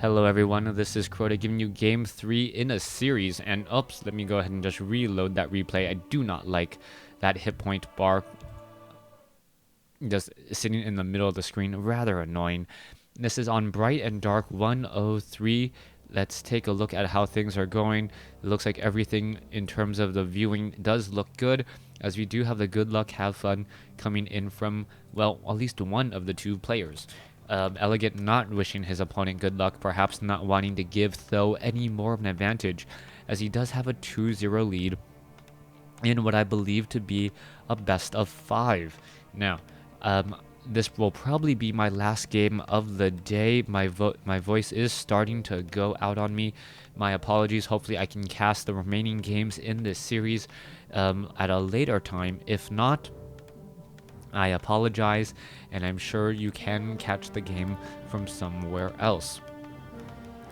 Hello everyone, this is Crota giving you game 3 in a series, and oops, let me go ahead and just reload that replay. I do not like that hit point bar just sitting in the middle of the screen, rather annoying. This is on Bright and Dark 103. Let's take a look at how things are going. It looks like everything in terms of the viewing does look good, as we do have the good luck, have fun coming in from, well, at least one of the two players. Elegant not wishing his opponent good luck, perhaps not wanting to give Th000 any more of an advantage, as he does have a 2-0 lead in what I believe to be a best of 5. Now, this will probably be my last game of the day. My voice is starting to go out on me. My apologies. Hopefully I can cast the remaining games in this series at a later time. If not, I apologize, and I'm sure you can catch the game from somewhere else.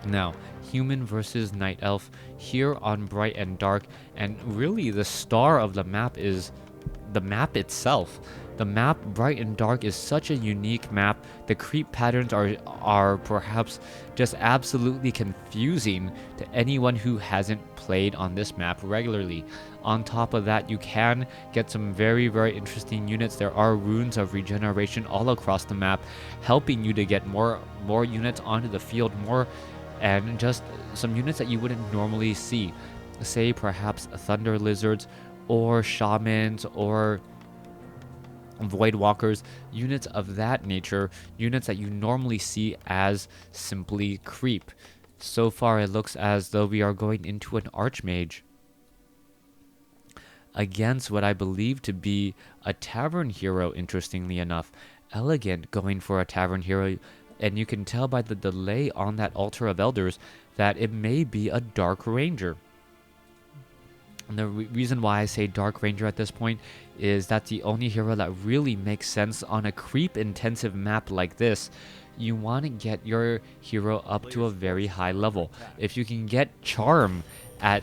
Now, human versus night elf here on Bright and Dark, and really the star of the map is the map itself. The map Bright and Dark is such a unique map. The creep patterns are perhaps just absolutely confusing to anyone who hasn't played on this map regularly. On top of that, you can get some very interesting units. There are runes of regeneration all across the map, helping you to get more units onto the field, and just some units that you wouldn't normally see. Say perhaps thunder lizards or shamans or void walkers, units of that nature, units that you normally see as simply creep. So far it looks as though we are going into an archmage against what I believe to be a tavern hero, interestingly enough. Elegant going for a tavern hero, and you can tell by the delay on that altar of elders that it may be a dark ranger. And the reason why I say Dark Ranger at this point is that's the only hero that really makes sense on a creep intensive map like this. You want to get your hero up to a very high level. If you can get Charm at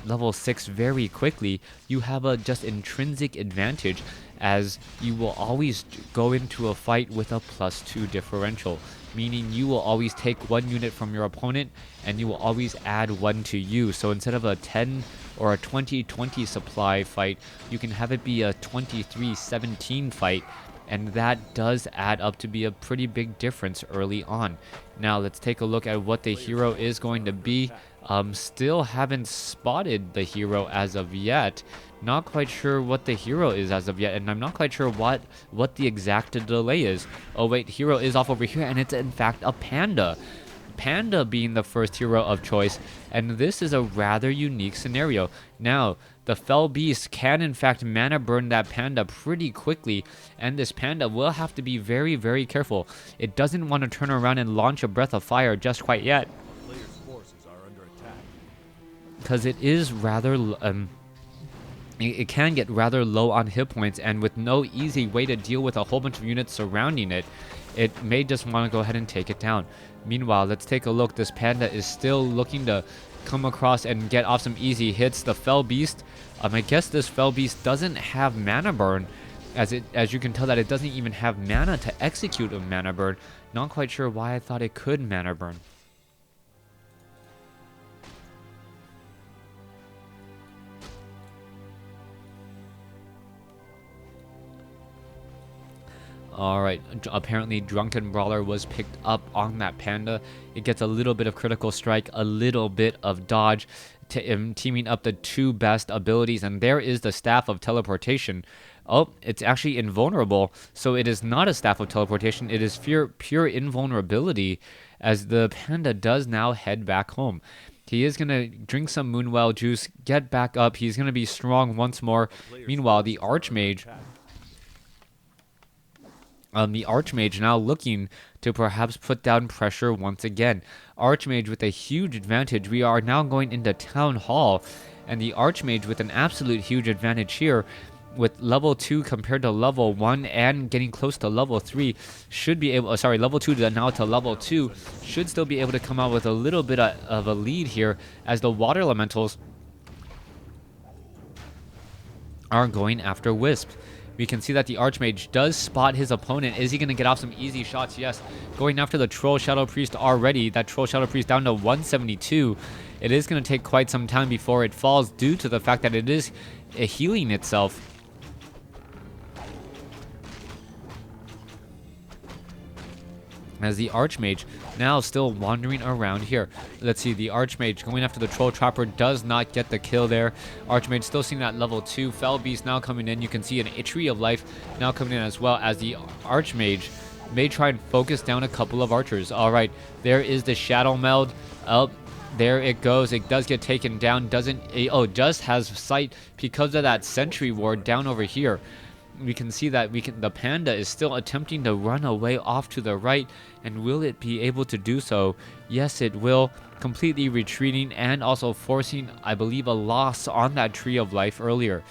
level 6 very quickly, you have a just intrinsic advantage, as you will always go into a fight with a +2 differential, meaning you will always take one unit from your opponent and you will always add one to you. So instead of a 10 or a 20-20 supply fight, you can have it be a 23-17 fight, and that does add up to be a pretty big difference early on. Now let's take a look at what the hero is going to be. Still haven't spotted the hero as of yet. Not quite sure what the hero is as of yet, and I'm not quite sure what the exact delay is. Oh wait, hero is off over here, and it's in fact a panda. Panda being the first hero of choice, and this is a rather unique scenario. Now, the Fell Beast can in fact mana burn that panda pretty quickly, and this panda will have to be very careful. It doesn't want to turn around and launch a breath of fire just quite yet, because it is rather it can get rather low on hit points, and with no easy way to deal with a whole bunch of units surrounding it, it may just want to go ahead and take it down. Meanwhile, let's take a look. This panda is still looking to come across and get off some easy hits. The Fell Beast, I guess this Fell Beast doesn't have mana burn, as you can tell that it doesn't even have mana to execute a mana burn. Not quite sure why I thought it could mana burn. Alright, apparently Drunken Brawler was picked up on that panda. It gets a little bit of critical strike, a little bit of dodge, teaming up the two best abilities, and there is the Staff of Teleportation. Oh, it's actually invulnerable, so it is not a Staff of Teleportation, it is pure invulnerability, as the panda does now head back home. He is going to drink some Moonwell juice, get back up, he's going to be strong once more. Meanwhile, the Archmage now looking to perhaps put down pressure once again. Archmage with a huge advantage. We are now going into Town Hall, and the Archmage with an absolute huge advantage here, with level 2 compared to level 1 and getting close to level 3, should be able, level 2 to now to level 2, should still be able to come out with a little bit of a lead here, as the Water Elementals are going after Wisp. We can see that the Archmage does spot his opponent. Is he going to get off some easy shots? Yes. Going after the Troll Shadow Priest already. That Troll Shadow Priest down to 172. It is going to take quite some time before it falls due to the fact that it is healing itself. As the Archmage now still wandering around here. Let's see, the Archmage going after the Troll Trapper does not get the kill there. Archmage still seen at level 2. Fell Beast now coming in. You can see an Tree of Life now coming in as well, as the Archmage may try and focus down a couple of archers. Alright, there is the Shadow Meld. Up. There it goes. It does get taken down. Just has sight because of that Sentry Ward down over here. We can see that the Panda is still attempting to run away off to the right, and will it be able to do so? Yes, it will, completely retreating and also forcing, I believe, a loss on that Tree of Life earlier.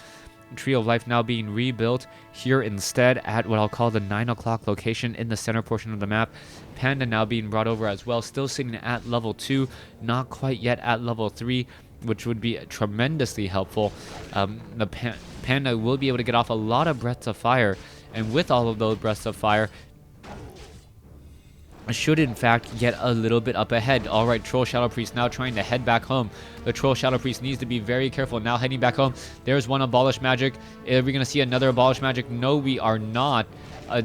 Tree of Life now being rebuilt here instead at what I'll call the 9 o'clock location in the center portion of the map. Panda now being brought over as well, still sitting at level 2, not quite yet at level 3, which would be tremendously helpful. The Panda will be able to get off a lot of breaths of fire, and with all of those breaths of fire, should in fact get a little bit up ahead. Alright, Troll Shadow Priest now trying to head back home. The Troll Shadow Priest needs to be very careful now heading back home. There's one Abolish Magic. Are we going to see another Abolish Magic? No, we are not.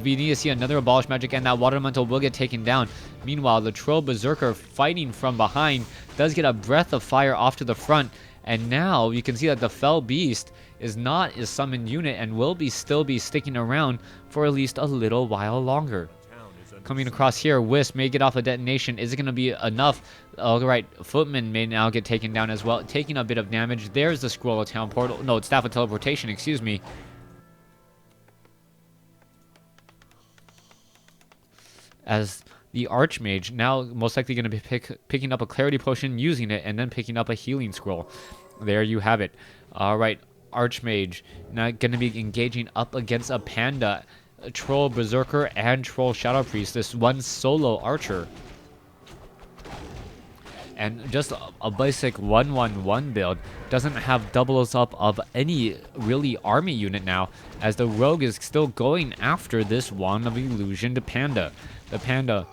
We need to see another Abolish Magic, and that Water Elemental will get taken down. Meanwhile, the Troll Berserker fighting from behind does get a Breath of Fire off to the front, and now you can see that the Fell Beast is not a summoned unit and will still be sticking around for at least a little while longer. Coming across here, Wisp may get off a detonation. Is it going to be enough? Alright, Footman may now get taken down as well, taking a bit of damage. There's the Scroll of Town Portal. No, it's Staff of Teleportation, excuse me. As the Archmage now most likely going to be picking up a Clarity Potion, using it, and then picking up a Healing Scroll. There you have it. Alright, Archmage now going to be engaging up against a Panda, a Troll Berserker, and Troll Shadow Priest. This one solo archer. And just a basic 1-1-1 build. Doesn't have doubles up of any really army unit now, as the Rogue is still going after this Wand of Illusion to Panda. The Panda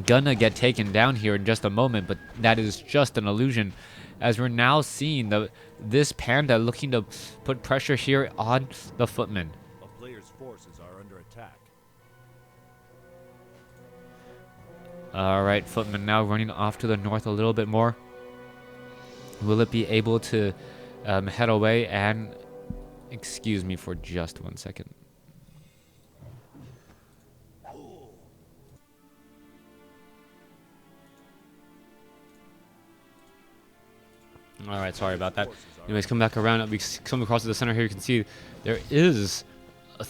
gonna get taken down here in just a moment, but that is just an illusion, as we're now seeing this Panda looking to put pressure here on the Footman. A player's forces are under attack. Alright, Footman now running off to the north a little bit more. Will it be able to head away? And excuse me for just 1 second. Alright, sorry about that. Anyways, come back around. We come across to the center here. You can see there is,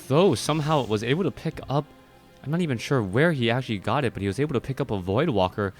though, somehow was able to pick up, I'm not even sure where he actually got it, but he was able to pick up a Void Walker.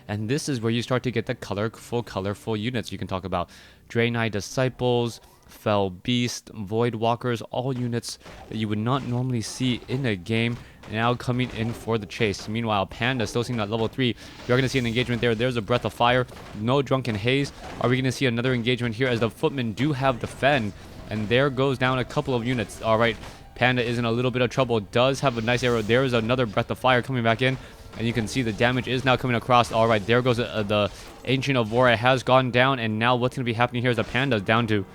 And this is where you start to get the colorful units you can talk about. Draenei Disciples, Fell Beast, Void Walkers, all units that you would not normally see in a game, now coming in for the chase. Meanwhile, Panda still seeing that level 3. You're going to see an engagement there. There's a Breath of Fire. No Drunken Haze. Are we going to see another engagement here, as the Footmen do have Defend? And there goes down a couple of units. Alright, Panda is in a little bit of trouble. Does have a nice arrow. There is another Breath of Fire coming back in. And you can see the damage is now coming across. Alright, there goes the Ancient of War. It has gone down. And now what's going to be happening here is the Panda is down to,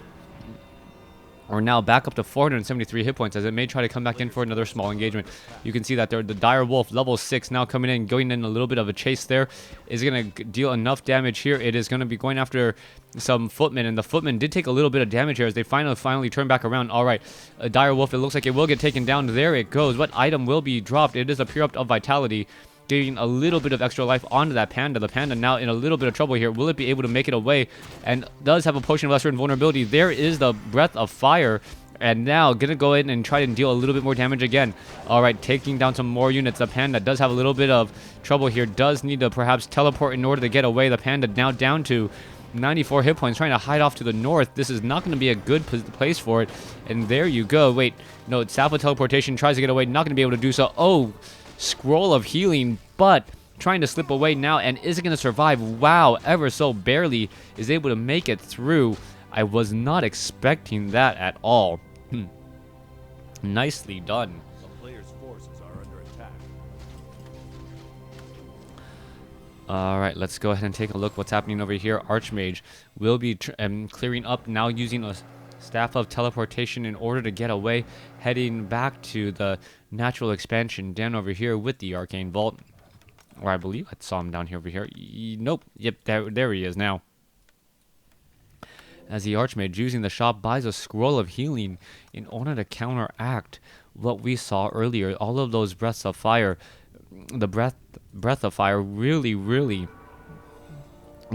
or now back up to 473 hit points, as it may try to come back in for another small engagement. You can see that there, the Dire Wolf, level 6, now coming in, going in a little bit of a chase there. Is going to deal enough damage here. It is going to be going after some Footmen, and the Footmen did take a little bit of damage here as they finally turn back around. Alright, a Dire Wolf, it looks like it will get taken down. There it goes. What item will be dropped? It is a Pure Up of Vitality, getting a little bit of extra life onto that Panda. The Panda now in a little bit of trouble here. Will it be able to make it away? And does have a Potion of Lesser Invulnerability. There is the Breath of Fire. And now gonna go in and try and deal a little bit more damage again. Alright, taking down some more units. The Panda does have a little bit of trouble here. Does need to perhaps teleport in order to get away. The Panda now down to 94 hit points, trying to hide off to the north. This is not going to be a good place for it. And there you go. Wait, no, Staff of Teleportation tries to get away. Not going to be able to do so. Oh, Scroll of Healing, but trying to slip away now. And is it going to survive? Wow, ever so barely is able to make it through. I was not expecting that at all. Nicely done. The player's forces are under attack. Alright, let's go ahead and take a look what's happening over here. Archmage will be clearing up now using a staff of teleportation in order to get away, heading back to the natural expansion down over here with the Arcane Vault. Or I believe I saw him down here over here. Nope. Yep, there he is now. As the Archmage using the shop buys a scroll of healing in order to counteract what we saw earlier. All of those breaths of fire, the breath of fire really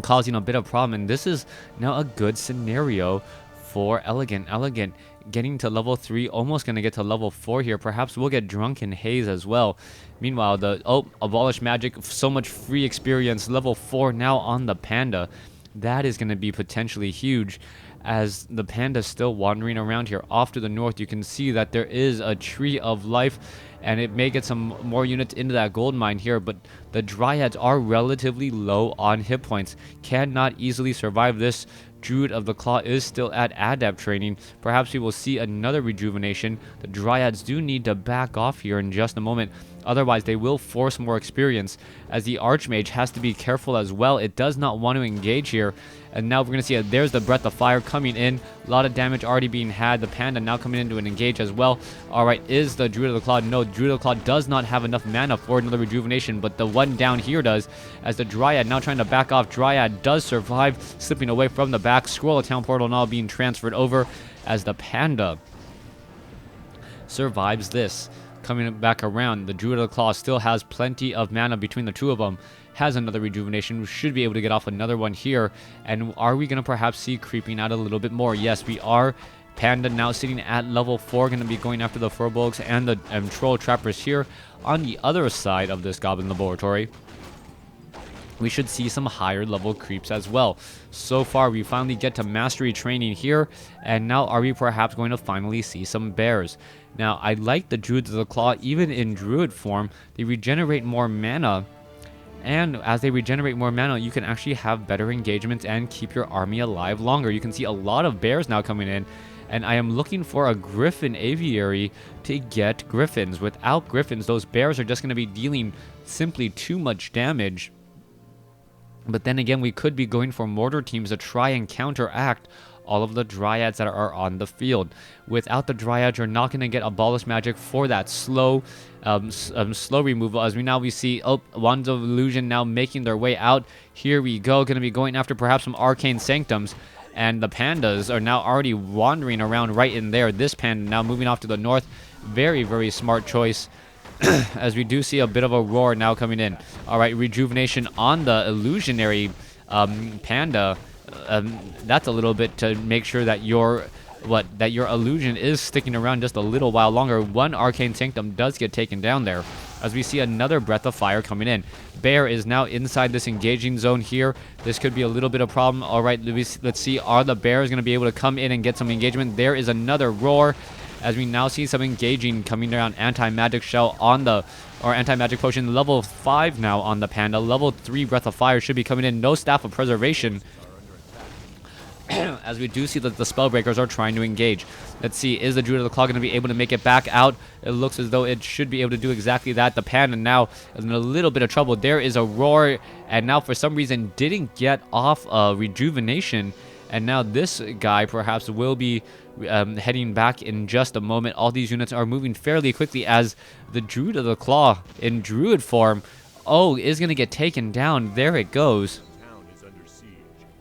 causing a bit of problem. And this is now a good scenario for Elegant. Elegant getting to level 3, almost going to get to level 4 here. Perhaps we'll get Drunken Haze as well. Meanwhile, Abolish Magic, so much free experience, level 4 now on the Panda. That is going to be potentially huge, as the Panda is still wandering around here. Off to the north, you can see that there is a Tree of Life, and it may get some more units into that gold mine here, but the Dryads are relatively low on hit points. Cannot easily survive this. Druid of the Claw is still at Adept training. Perhaps we will see another rejuvenation. The Dryads do need to back off here in just a moment. Otherwise, they will force more experience, as the Archmage has to be careful as well. It does not want to engage here. And now we're going to see there's the Breath of Fire coming in. A lot of damage already being had. The Panda now coming in to an engage as well. Alright, is the Druid of the Claw? No, Druid of the Claw does not have enough mana for another rejuvenation, but the one down here does, as the Dryad now trying to back off. Dryad does survive, slipping away from the back. Scroll of Town Portal now being transferred over, as the Panda survives this. Coming back around, the Druid of the Claw still has plenty of mana between the two of them. Has another rejuvenation. We should be able to get off another one here. And are we going to perhaps see creeping out a little bit more? Yes, we are. Panda now sitting at level 4, going to be going after the Furbolgs and the Troll Trappers here. On the other side of this Goblin Laboratory, we should see some higher level creeps as well. So far, we finally get to mastery training here, and now are we perhaps going to finally see some bears? Now, I like the Druids of the Claw. Even in Druid form, they regenerate more mana, and as they regenerate more mana, you can actually have better engagements and keep your army alive longer. You can see a lot of bears now coming in, and I am looking for a Griffin Aviary to get Griffins. Without Griffins, those bears are just going to be dealing simply too much damage. But then again, we could be going for mortar teams to try and counteract all of the Dryads that are on the field. Without the Dryads, you're not going to get Abolish Magic for that slow removal. As we see, Wands of Illusion now making their way out. Here we go, going to be going after perhaps some Arcane Sanctums. And the Pandas are now already wandering around right in there. This Panda now moving off to the north. Very smart choice. As we do see a bit of a roar now coming in. Alright, rejuvenation on the illusionary Panda. That's a little bit to make sure that your illusion is sticking around just a little while longer. One Arcane Sanctum does get taken down there, as we see another Breath of Fire coming in. Bear is now inside this engaging zone here. This could be a little bit of problem. Alright, let's see, are the Bears going to be able to come in and get some engagement? There is another roar, as we now see some engaging coming around. Anti-Magic Shell on the, or Anti-Magic Potion, level 5 now on the Panda. Level 3 Breath of Fire should be coming in. No Staff of Preservation, as we do see that the Spellbreakers are trying to engage. Let's see, is the Druid of the Claw going to be able to make it back out? It looks as though it should be able to do exactly that. The Panda now is in a little bit of trouble. There is a roar, and now for some reason didn't get off rejuvenation. And now this guy perhaps will be heading back in just a moment. All these units are moving fairly quickly, as the Druid of the Claw in Druid form, is going to get taken down. There it goes. Town is under siege.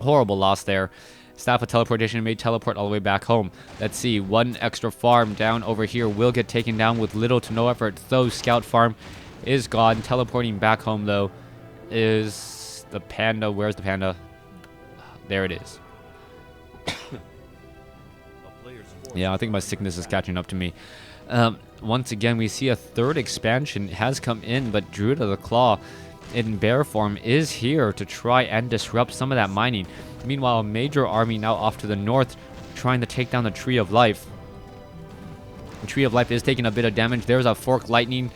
Horrible loss there. Staff of Teleportation may teleport all the way back home. Let's see, one extra farm down over here will get taken down with little to no effort. Though Scout farm is gone. Teleporting back home, though, is the Panda. Where's the Panda? There it is. Yeah, I think my sickness is catching up to me. Once again, we see a third expansion has come in, but Druid of the Claw in bear form is here to try and disrupt some of that mining. Meanwhile, a major army now off to the north, trying to take down the Tree of Life. The Tree of Life is taking a bit of damage. There's a Fork Lightning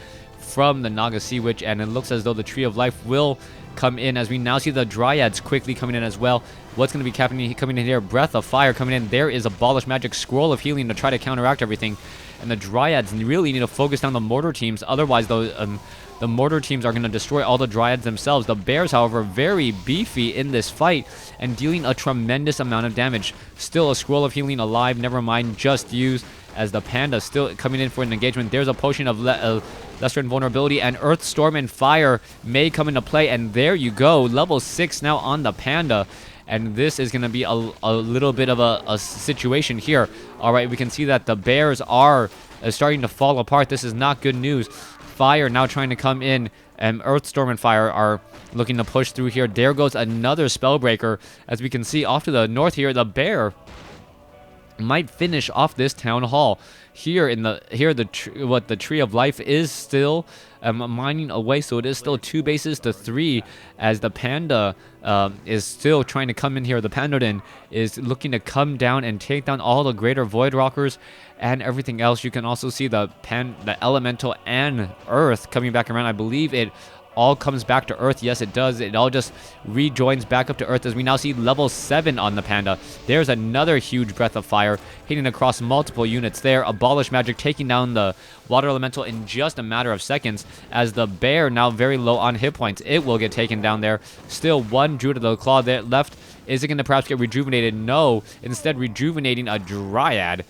from the Naga Sea Witch, and it looks as though the Tree of Life will come in as we now see the Dryads quickly coming in as well. What's going to be happening coming in here? Breath of Fire coming in. There is Abolish Magic, Scroll of Healing to try to counteract everything. And the Dryads really need to focus down the Mortar teams. Otherwise, the Mortar teams are going to destroy all the Dryads themselves. The Bears, however, very beefy in this fight and dealing a tremendous amount of damage. Still a Scroll of Healing alive. Never mind, just used as the Panda still coming in for an engagement. There's a Potion of Lesser Invulnerability, and Earth, Storm, and Fire may come into play. And there you go. Level 6 now on the Panda. And this is going to be a little bit of a situation here. All right, we can see that the Bears are starting to fall apart. This is not good news. Fire now trying to come in, and Earth, Storm, and Fire are looking to push through here. There goes another Spellbreaker. As we can see off to the north here, the Bear might finish off this town hall. The Tree of Life is still mining away, so it is still 2 bases to 3 as the Panda is still trying to come in here. The Pandodin is looking to come down and take down all the greater Void Walkers and everything else. You can also see the Elemental and Earth coming back around. I believe it all comes back to Earth. Yes, it does. It all just rejoins back up to Earth as we now see level 7 on the Panda. There's another huge Breath of Fire hitting across multiple units there. Abolish Magic taking down the Water Elemental in just a matter of seconds as the Bear now very low on hit points. It will get taken down there. Still one Druid of the Claw there left. Is it going to perhaps get rejuvenated? No. Instead, rejuvenating a Dryad.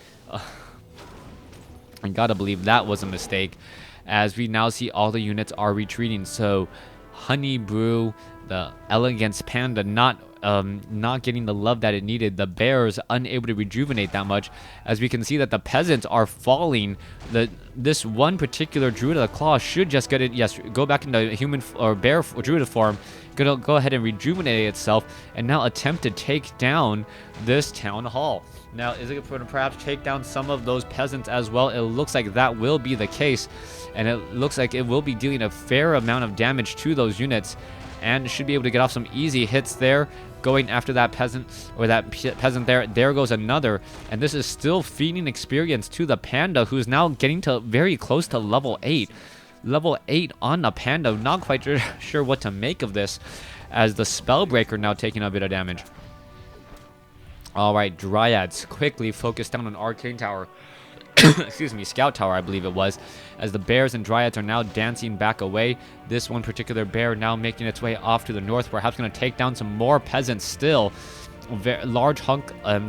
I gotta believe that was a mistake, as we now see all the units are retreating. So Honey Brew, the Elegance Panda not getting the love that it needed. The Bears unable to rejuvenate that much, as we can see that the Peasants are falling. This one particular Druid of the Claw should just get it, yes, go back into human or bear or Druid form, gonna go ahead and rejuvenate itself, and now attempt to take down this town hall. Now, is it going to perhaps take down some of those Peasants as well? It looks like that will be the case, and it looks like it will be dealing a fair amount of damage to those units, and should be able to get off some easy hits there, going after that Peasant, or that Peasant there. There goes another, and this is still feeding experience to the Panda, who's now getting to very close to level 8. Level 8 on the Panda. Not quite sure what to make of this, as the Spellbreaker now taking a bit of damage. Alright, Dryads quickly focus down on Arcane Tower. Excuse me, Scout Tower, I believe it was, as the Bears and Dryads are now dancing back away. This one particular Bear now making its way off to the north, perhaps going to take down some more Peasants still. Large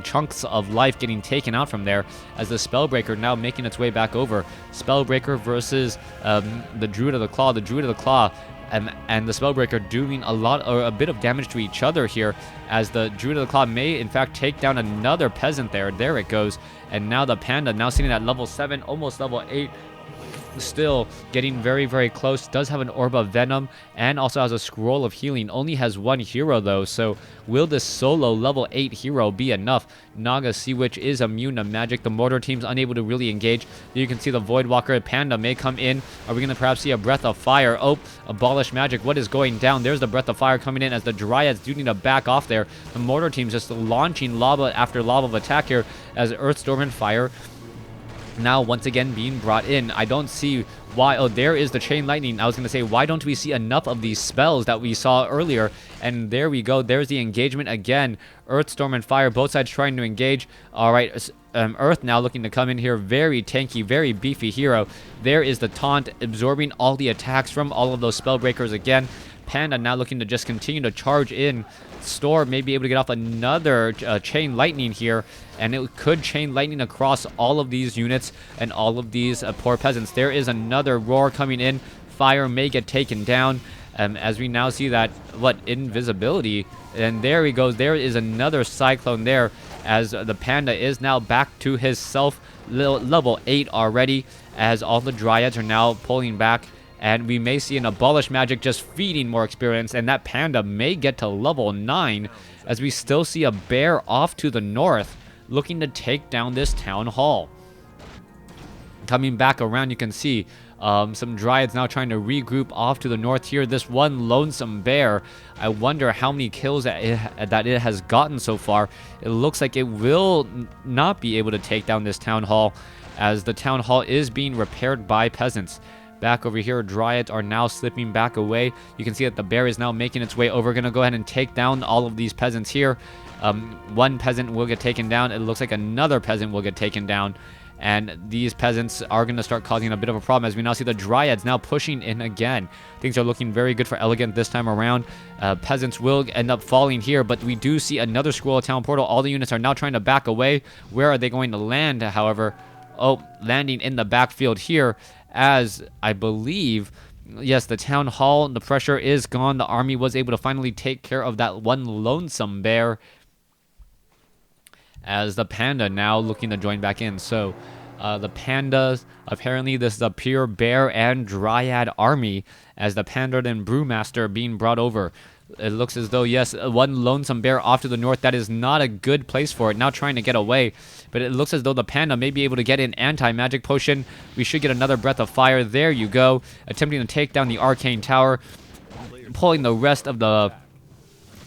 chunks of life getting taken out from there, as the Spellbreaker now making its way back over. Spellbreaker versus the Druid of the Claw. The Druid of the Claw and the Spellbreaker doing a bit of damage to each other here, as the Druid of the Claw may in fact take down another Peasant there. There it goes. And now the Panda now sitting at level 7, almost level 8. Still getting very, very close. Does have an Orb of Venom and also has a Scroll of Healing. Only has one hero though, so will this solo level 8 hero be enough? Naga Sea Witch is immune to magic. The Mortar team's unable to really engage. You can see the Void Walker Panda may come in. Are we going to perhaps see a Breath of Fire? Oh, Abolish Magic. What is going down? There's the Breath of Fire coming in, as the Dryads do need to back off there. The Mortar team's just launching lava after lava of attack here, as Earth, Storm, and Fire now once again being brought in. I don't see why. Oh, there is the Chain Lightning. I was going to say, why don't we see enough of these spells that we saw earlier? And there we go. There's the engagement again. Earth, Storm, and Fire, both sides trying to engage. All right, Earth now looking to come in here. Very tanky, very beefy hero. There is the taunt, absorbing all the attacks from all of those Spellbreakers again. Panda now looking to just continue to charge in. Storm may be able to get off another Chain Lightning here, and it could Chain Lightning across all of these units and all of these poor Peasants. There is another Roar coming in. Fire may get taken down, as we now see that, invisibility. And there he goes. There is another Cyclone there, as the Panda is now back to his self level 8 already, as all the Dryads are now pulling back. And we may see an Abolish Magic just feeding more experience, and that Panda may get to level 9, as we still see a Bear off to the north looking to take down this town hall. Coming back around, you can see some Dryads now trying to regroup off to the north here. This one lonesome Bear, I wonder how many kills that it has gotten so far. It looks like it will not be able to take down this town hall, as the town hall is being repaired by Peasants. back over here. Dryads are now slipping back away. You can see that the bear is now making its way over. Going to go ahead and take down all of these peasants here. One peasant will get taken down. It looks like another peasant will get taken down. And these peasants are going to start causing a bit of a problem as we now see the Dryads now pushing in again. Things are looking very good for Elegant this time around. Peasants will end up falling here, but we do see another Scroll of Town Portal. All the units are now trying to back away. Where are they going to land, however? Oh, landing in the backfield here as I believe... Yes, the town hall, the pressure is gone. The army was able to finally take care of that one lonesome bear, as the panda now looking to join back in. So the pandas, apparently this is a pure bear and dryad army, as the panda and brewmaster being brought over. It looks as though, yes, one lonesome bear off to the north. That is not a good place for it. Now trying to get away. But it looks as though the panda may be able to get an anti-magic potion. We should get another breath of fire. There you go. Attempting to take down the arcane tower. Pulling the rest of the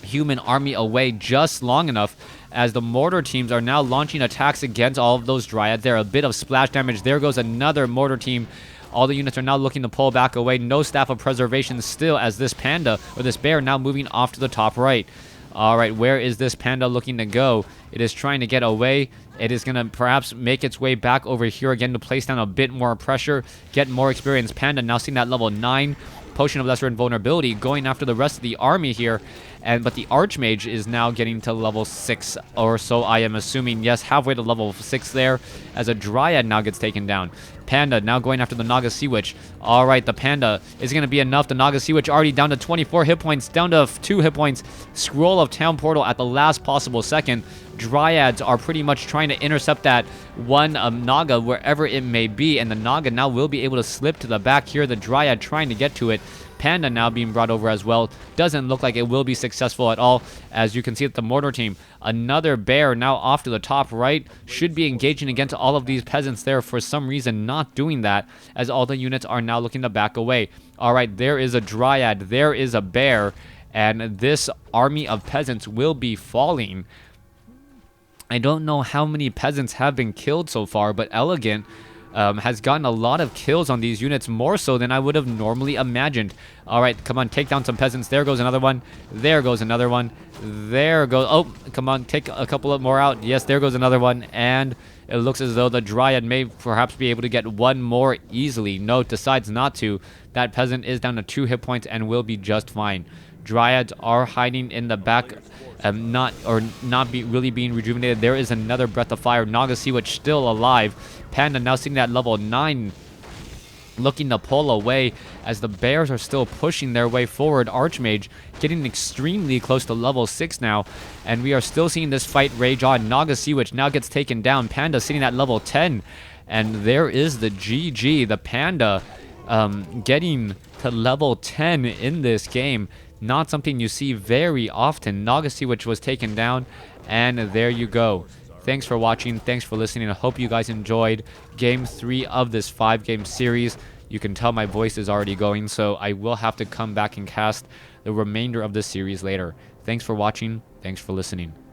human army away just long enough, as the mortar teams are now launching attacks against all of those dryads. There a bit of splash damage. There goes another mortar team. All the units are now looking to pull back away. No staff of preservation still, as this panda, or this bear, now moving off to the top right. All right, where is this panda looking to go? It is trying to get away. It is going to perhaps make its way back over here again to place down a bit more pressure, get more experience. Panda now seeing that level 9 Potion of Lesser Invulnerability, going after the rest of the army here. But the Archmage is now getting to level 6 or so, I am assuming. Yes, halfway to level 6 there, as a Dryad now gets taken down. Panda now going after the Naga Sea Witch. All right, the Panda is going to be enough. The Naga Sea Witch already down to 24 hit points, down to 2 hit points. Scroll of Town Portal at the last possible second. Dryads are pretty much trying to intercept that one Naga wherever it may be, and the Naga now will be able to slip to the back here. The Dryad trying to get to it. Panda now being brought over as well. Doesn't look like it will be successful at all, as you can see at the mortar team. Another bear now off to the top right. Should be engaging against all of these peasants there. For some reason not doing that, as all the units are now looking to back away. All right, there is a Dryad. There is a bear. And this army of peasants will be falling. I don't know how many peasants have been killed so far, but Elegant has gotten a lot of kills on these units, more so than I would have normally imagined. All right, come on, take down some peasants. There goes another one. There goes another one. There goes... Oh, come on, take a couple of more out. Yes, there goes another one. And it looks as though the Dryad may perhaps be able to get one more easily. No, decides not to. That peasant is down to 2 hit points and will be just fine. Dryads are hiding in the back, not really being rejuvenated. There is another Breath of Fire. Naga Sea Witch still alive. Panda now sitting at level 9, looking to pull away as the bears are still pushing their way forward. Archmage getting extremely close to level 6 now, and we are still seeing this fight rage on. Naga Sea Witch now gets taken down. Panda sitting at level 10, and there is the GG. The Panda getting to level 10 in this game. Not something you see very often. Naga Sea Witch was taken down, and there you go. Thanks for watching. Thanks for listening. I hope you guys enjoyed Game 3 of this 5-game series. You can tell my voice is already going, so I will have to come back and cast the remainder of this series later. Thanks for watching. Thanks for listening.